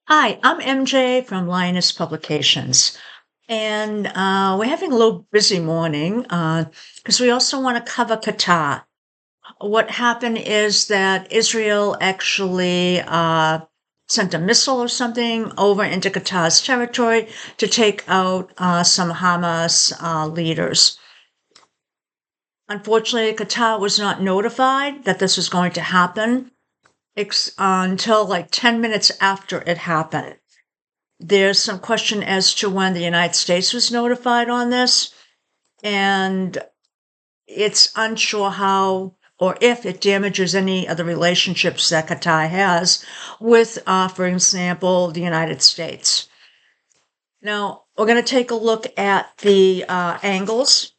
Hi, I'm MJ from Linus Publications, and we're having a little busy morning because we also want to cover Qatar. What happened is that Israel actually sent a missile or something over into Qatar's territory to take out some Hamas leaders. Unfortunately, Qatar was not notified that this was going to happen until like 10 minutes after it happened. There's some question as to when the United States was notified on this, and it's unsure how or if it damages any of the relationships that Qatar has with, for example, the United States. Now, we're going to take a look at the angles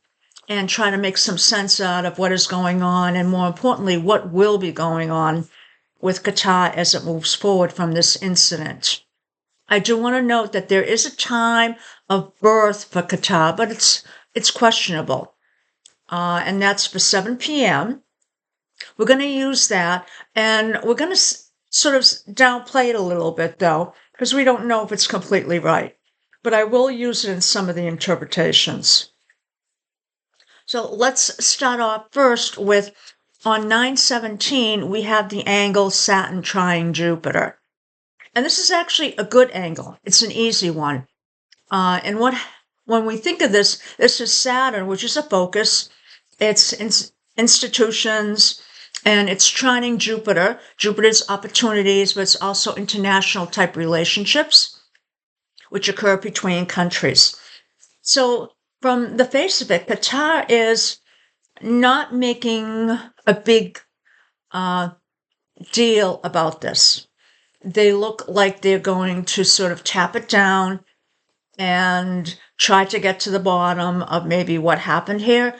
and try to make some sense out of what is going on, and more importantly, what will be going on with Qatar as it moves forward from this incident. I do want to note that there is a time of birth for Qatar, but it's questionable, and that's for 7 p.m. We're going to use that, and we're going to sort of downplay it a little bit, though, because we don't know if it's completely right. But I will use it in some of the interpretations. So let's start off first with, on 9/17, we have the angle Saturn trining Jupiter. And this is actually a good angle. It's an easy one. And when we think of this, this is Saturn, which is a focus. It's institutions, and it's trining Jupiter. Jupiter's opportunities, but it's also international type relationships, which occur between countries. So from the face of it, Qatar is not making a big deal about this. They look like they're going to sort of tap it down and try to get to the bottom of maybe what happened here,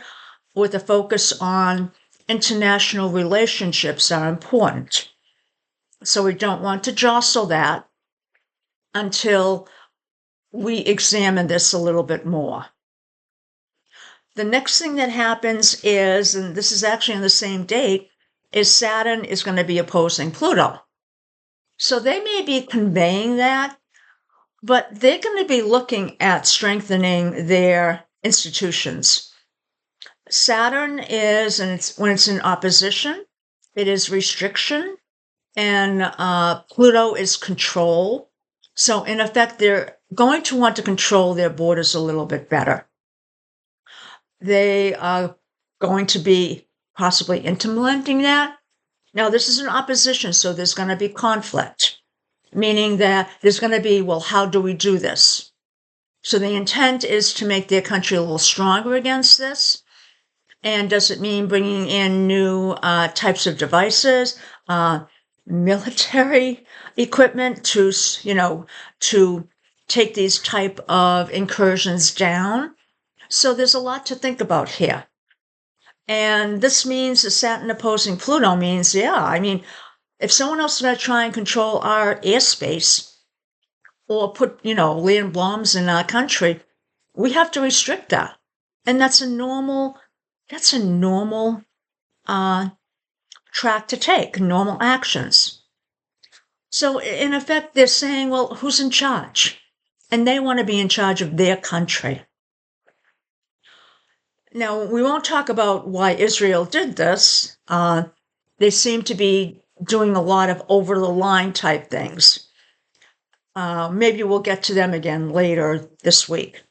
with a focus on international relationships are important. So we don't want to jostle that until we examine this a little bit more. The next thing that happens is, and this is actually on the same date, is Saturn is going to be opposing Pluto. So they may be conveying that, but they're going to be looking at strengthening their institutions. Saturn is, and when it's in opposition, it is restriction, and Pluto is control. So in effect, they're going to want to control their borders a little bit better. They are going to be possibly implementing that. Now, this is an opposition, so there's going to be conflict, meaning that there's going to be, well, how do we do this? So the intent is to make their country a little stronger against this. And does it mean bringing in new types of devices, military equipment to take these type of incursions down? So there's a lot to think about here. And this means the Saturn opposing Pluto means, if someone else is going to try and control our airspace or put, land bombs in our country, we have to restrict that. And that's a normal track to take, normal actions. So in effect, they're saying, well, who's in charge? And they want to be in charge of their country. Now, we won't talk about why Israel did this. They seem to be doing a lot of over-the-line type things. Maybe we'll get to them again later this week.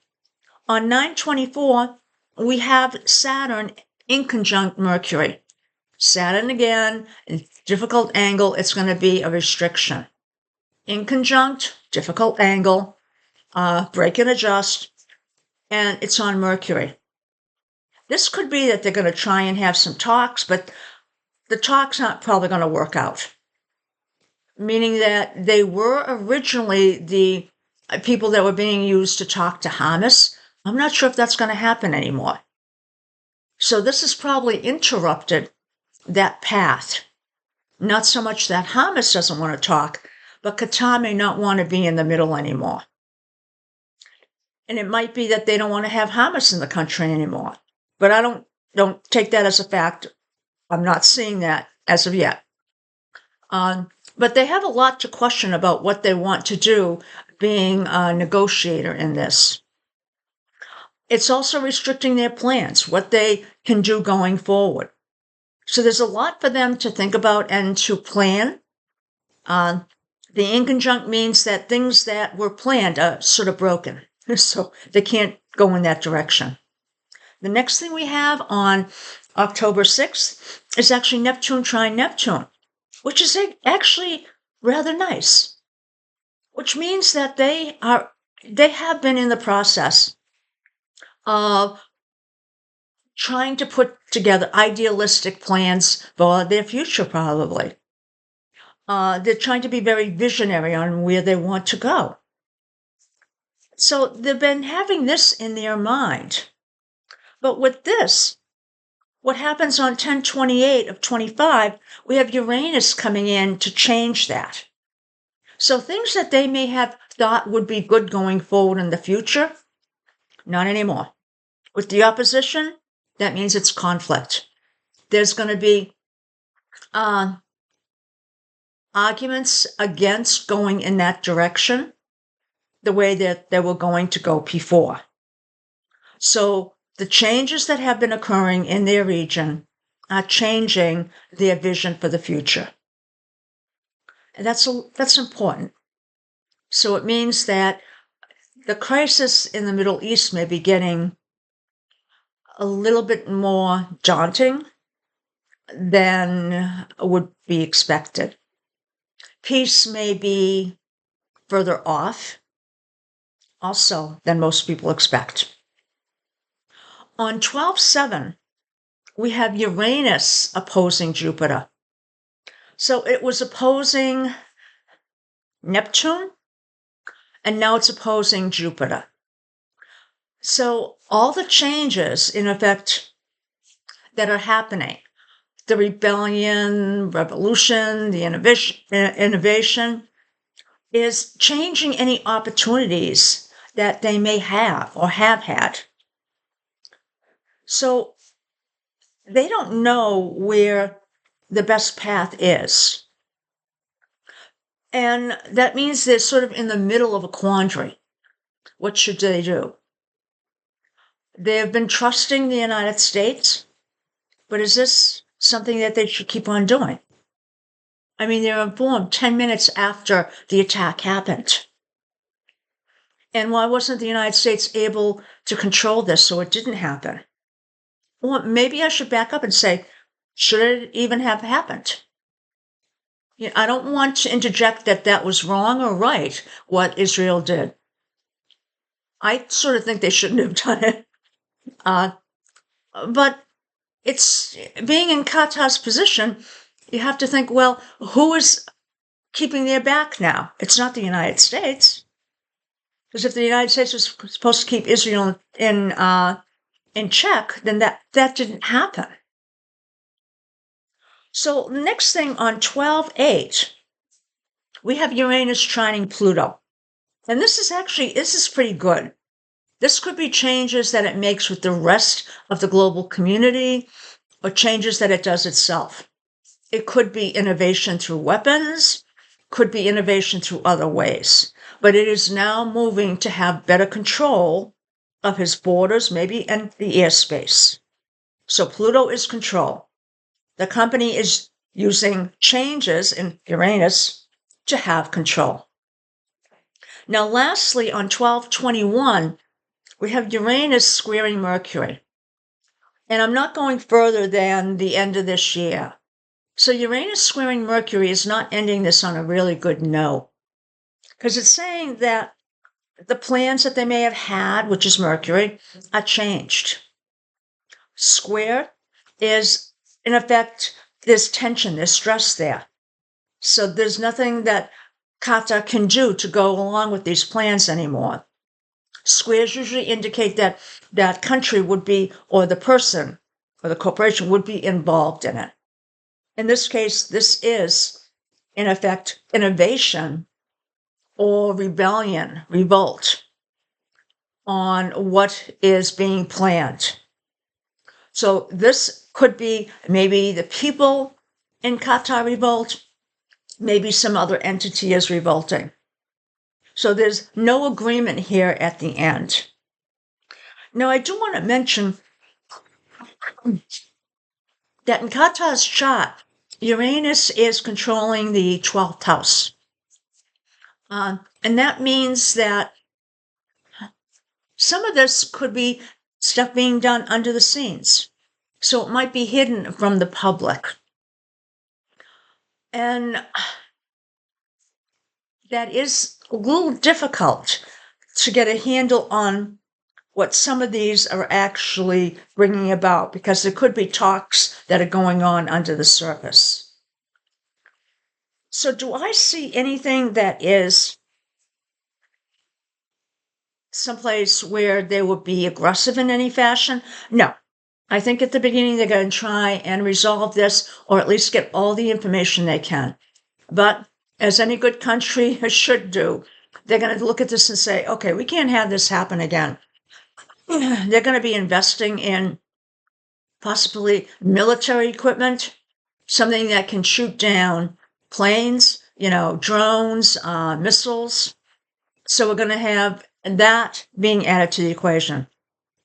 On 9/24, we have Saturn in conjunct Mercury. Saturn again, difficult angle, it's going to be a restriction. In conjunct, difficult angle, break and adjust, and it's on Mercury. This could be that they're going to try and have some talks, but the talks aren't probably going to work out. Meaning that they were originally the people that were being used to talk to Hamas. I'm not sure if that's going to happen anymore. So this has probably interrupted that path. Not so much that Hamas doesn't want to talk, but Qatar may not want to be in the middle anymore. And it might be that they don't want to have Hamas in the country anymore. But I don't take that as a fact. I'm not seeing that as of yet. But But they have a lot to question about what they want to do being a negotiator in this. It's also restricting their plans, what they can do going forward. So there's a lot for them to think about and to plan. The inconjunct means that things that were planned are sort of broken, so they can't go in that direction. The next thing we have on October 6th is actually Neptune trine Neptune, which is actually rather nice, which means that they have been in the process of trying to put together idealistic plans for their future, probably. They're trying to be very visionary on where they want to go. So they've been having this in their mind. But with this, what happens on 10/28 of 25, we have Uranus coming in to change that. So things that they may have thought would be good going forward in the future, not anymore. With the opposition, that means it's conflict. There's going to be arguments against going in that direction the way that they were going to go before. So the changes that have been occurring in their region are changing their vision for the future. And that's important. So it means that the crisis in the Middle East may be getting a little bit more daunting than would be expected. Peace may be further off also than most people expect. On 12/7, we have Uranus opposing Jupiter. So it was opposing Neptune, and now it's opposing Jupiter. So all the changes, in effect, that are happening, the rebellion, revolution, the innovation, is changing any opportunities that they may have or have had. So they don't know where the best path is. And that means they're sort of in the middle of a quandary. What should they do? They have been trusting the United States, but is this something that they should keep on doing? I mean, they're informed 10 minutes after the attack happened. And why wasn't the United States able to control this so it didn't happen? Well, maybe I should back up and say, should it even have happened? I don't want to interject that was wrong or right, what Israel did. I sort of think they shouldn't have done it. But it's being in Qatar's position, you have to think, well, who is keeping their back now? It's not the United States. Because if the United States was supposed to keep Israel in check, then that didn't happen. So the next thing on 12/8, we have Uranus trining Pluto. And this is pretty good. This could be changes that it makes with the rest of the global community or changes that it does itself. It could be innovation through weapons, could be innovation through other ways. But it is now moving to have better control of his borders, maybe, and the airspace. So Pluto is control. The company is using changes in Uranus to have control. Now, lastly, on 12/21, we have Uranus squaring Mercury. And I'm not going further than the end of this year. So Uranus squaring Mercury is not ending this on a really good note. Because it's saying that the plans that they may have had, which is Mercury, are changed. Square is, in effect, there's tension, there's stress there. So there's nothing that Qatar can do to go along with these plans anymore. Squares usually indicate that that country would be, or the person, or the corporation would be involved in it. In this case, this is, in effect, innovation or rebellion, revolt on what is being planned. So this could be maybe the people in Qatar revolt, maybe some other entity is revolting. So there's no agreement here at the end. Now, I do want to mention that in Qatar's chart, Uranus is controlling the 12th house. And that means that some of this could be stuff being done under the scenes. So it might be hidden from the public. And that is a little difficult to get a handle on what some of these are actually bringing about, because there could be talks that are going on under the surface. So do I see anything that is someplace where they would be aggressive in any fashion? No. I think at the beginning they're going to try and resolve this, or at least get all the information they can. But as any good country should do, they're going to look at this and say, okay, we can't have this happen again. They're going to be investing in possibly military equipment, something that can shoot down planes, drones, missiles. So we're going to have that being added to the equation.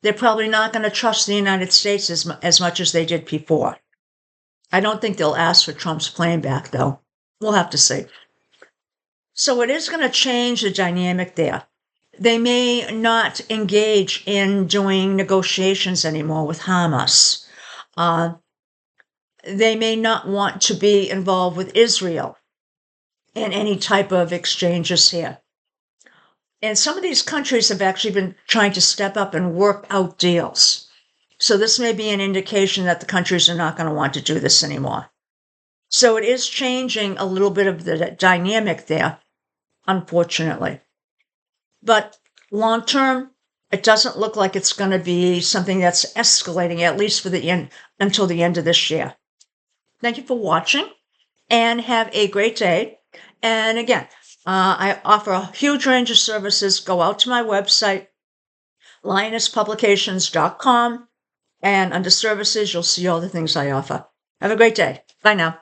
They're probably not going to trust the United States as much as they did before. I don't think they'll ask for Trump's plane back, though. We'll have to see. So it is going to change the dynamic there. They may not engage in doing negotiations anymore with Hamas. They may not want to be involved with Israel in any type of exchanges here. And some of these countries have actually been trying to step up and work out deals. So this may be an indication that the countries are not going to want to do this anymore. So it is changing a little bit of the dynamic there, unfortunately. But long term, it doesn't look like it's going to be something that's escalating, at least for the end, until the end of this year. Thank you for watching, and have a great day. And again, I offer a huge range of services. Go out to my website, lionesspublications.com, and under services, you'll see all the things I offer. Have a great day. Bye now.